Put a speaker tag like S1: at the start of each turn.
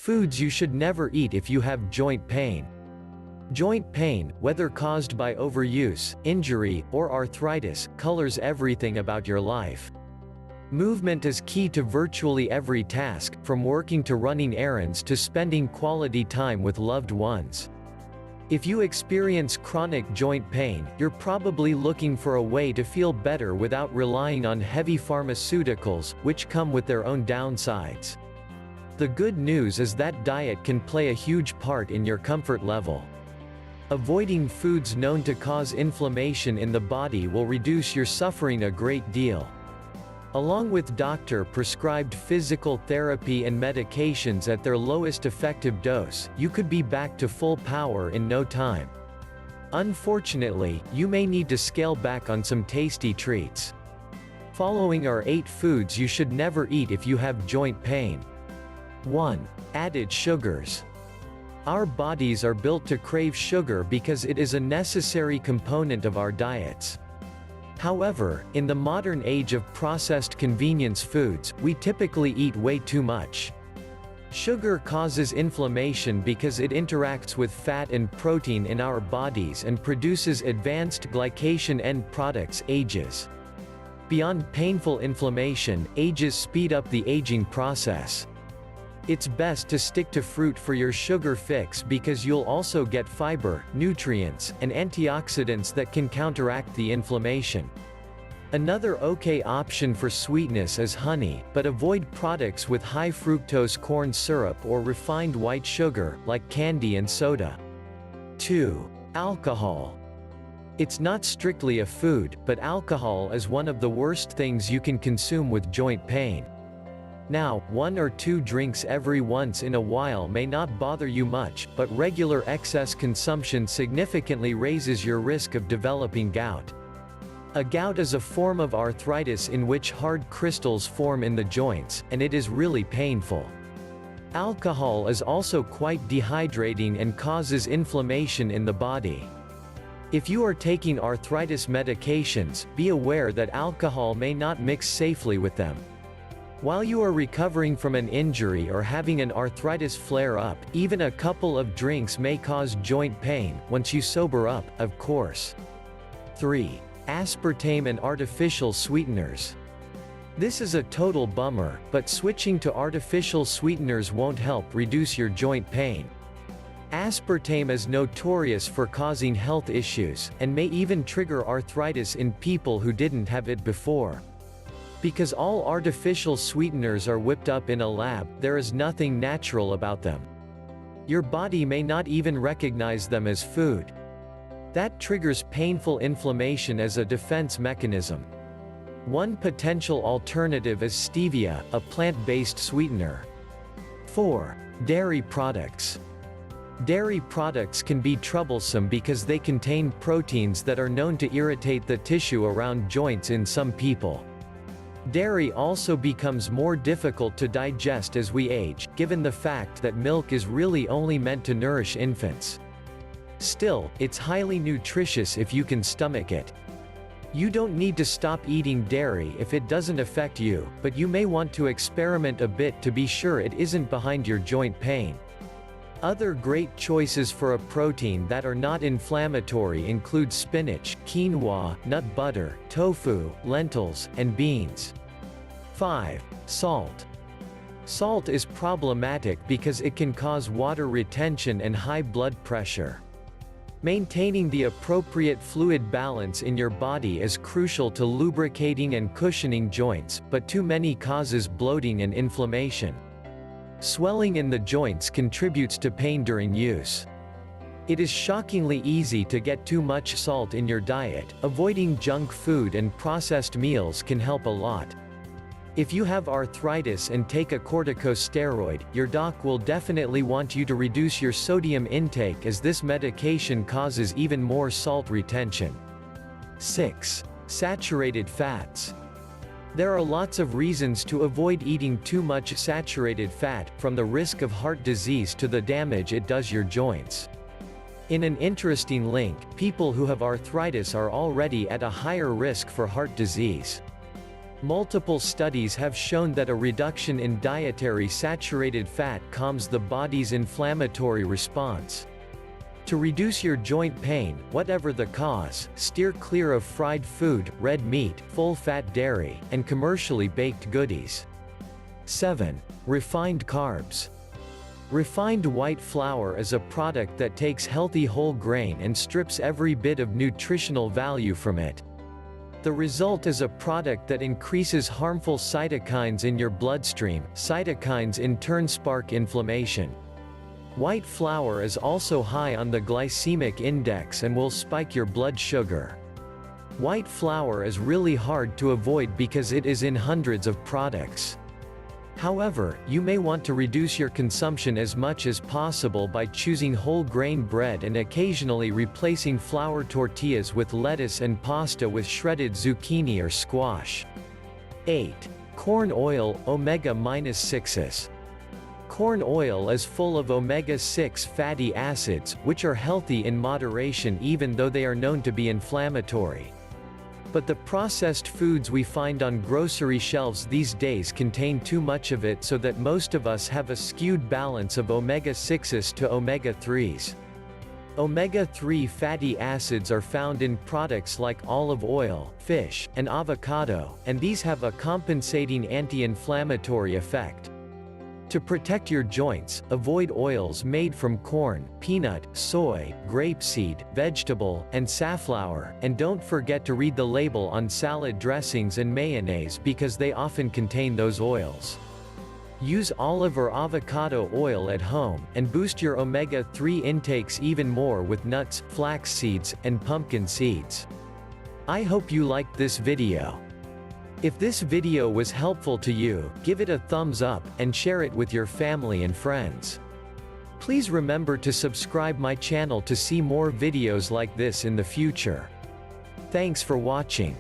S1: Foods you should never eat if you have joint pain. Joint pain, whether caused by overuse, injury, or arthritis, colors everything about your life. Movement is key to virtually every task, from working to running errands to spending quality time with loved ones. If you experience chronic joint pain, you're probably looking for a way to feel better without relying on heavy pharmaceuticals, which come with their own downsides. The good news is that diet can play a huge part in your comfort level. Avoiding foods known to cause inflammation in the body will reduce your suffering a great deal. Along with doctor-prescribed physical therapy and medications at their lowest effective dose, you could be back to full power in no time. Unfortunately, you may need to scale back on some tasty treats. Following are 8 foods you should never eat if you have joint pain. 1. Added sugars. Our bodies are built to crave sugar because it is a necessary component of our diets. However, in the modern age of processed convenience foods, we typically eat way too much. Sugar causes inflammation because it interacts with fat and protein in our bodies and produces advanced glycation end products, AGEs. Beyond painful inflammation, AGEs speed up the aging process. It's best to stick to fruit for your sugar fix because you'll also get fiber, nutrients, and antioxidants that can counteract the inflammation. Another okay option for sweetness is honey, but avoid products with high fructose corn syrup or refined white sugar, like candy and soda. 2. Alcohol. It's not strictly a food, but alcohol is one of the worst things you can consume with joint pain. Now, 1 or 2 drinks every once in a while may not bother you much, but regular excess consumption significantly raises your risk of developing gout. A gout is a form of arthritis in which hard crystals form in the joints, and it is really painful. Alcohol is also quite dehydrating and causes inflammation in the body. If you are taking arthritis medications, be aware that alcohol may not mix safely with them. While you are recovering from an injury or having an arthritis flare-up, even a couple of drinks may cause joint pain, once you sober up, of course. 3. Aspartame and artificial sweeteners. This is a total bummer, but switching to artificial sweeteners won't help reduce your joint pain. Aspartame is notorious for causing health issues, and may even trigger arthritis in people who didn't have it before. Because all artificial sweeteners are whipped up in a lab, there is nothing natural about them. Your body may not even recognize them as food. That triggers painful inflammation as a defense mechanism. One potential alternative is stevia, a plant-based sweetener. 4. Dairy products. Dairy products can be troublesome because they contain proteins that are known to irritate the tissue around joints in some people. Dairy also becomes more difficult to digest as we age, given the fact that milk is really only meant to nourish infants. Still, it's highly nutritious if you can stomach it. You don't need to stop eating dairy if it doesn't affect you, but you may want to experiment a bit to be sure it isn't behind your joint pain. Other great choices for a protein that are not inflammatory include spinach, quinoa, nut butter, tofu, lentils, and beans. 5. Salt. Salt is problematic because it can cause water retention and high blood pressure. Maintaining the appropriate fluid balance in your body is crucial to lubricating and cushioning joints, but too many causes bloating and inflammation. Swelling in the joints contributes to pain during use. It is shockingly easy to get too much salt in your diet. Avoiding junk food and processed meals can help a lot. If you have arthritis and take a corticosteroid, your doc will definitely want you to reduce your sodium intake as this medication causes even more salt retention. 6. Saturated fats. There are lots of reasons to avoid eating too much saturated fat, from the risk of heart disease to the damage it does your joints. In an interesting link, people who have arthritis are already at a higher risk for heart disease. Multiple studies have shown that a reduction in dietary saturated fat calms the body's inflammatory response. To reduce your joint pain, whatever the cause, steer clear of fried food, red meat, full-fat dairy, and commercially baked goodies. 7. Refined carbs. Refined white flour is a product that takes healthy whole grain and strips every bit of nutritional value from it. The result is a product that increases harmful cytokines in your bloodstream. Cytokines in turn spark inflammation. White flour is also high on the glycemic index and will spike your blood sugar. White flour is really hard to avoid because it is in hundreds of products. However, you may want to reduce your consumption as much as possible by choosing whole grain bread and occasionally replacing flour tortillas with lettuce and pasta with shredded zucchini or squash. 8. Corn oil, omega-6s. Corn oil is full of omega-6 fatty acids, which are healthy in moderation even though they are known to be inflammatory. But the processed foods we find on grocery shelves these days contain too much of it, so that most of us have a skewed balance of omega-6s to omega-3s. Omega-3 fatty acids are found in products like olive oil, fish, and avocado, and these have a compensating anti-inflammatory effect. To protect your joints, avoid oils made from corn, peanut, soy, grapeseed, vegetable, and safflower, and don't forget to read the label on salad dressings and mayonnaise because they often contain those oils. Use olive or avocado oil at home, and boost your omega-3 intakes even more with nuts, flax seeds, and pumpkin seeds. I hope you liked this video. If this video was helpful to you, give it a thumbs up, and share it with your family and friends. Please remember to subscribe my channel to see more videos like this in the future. Thanks for watching.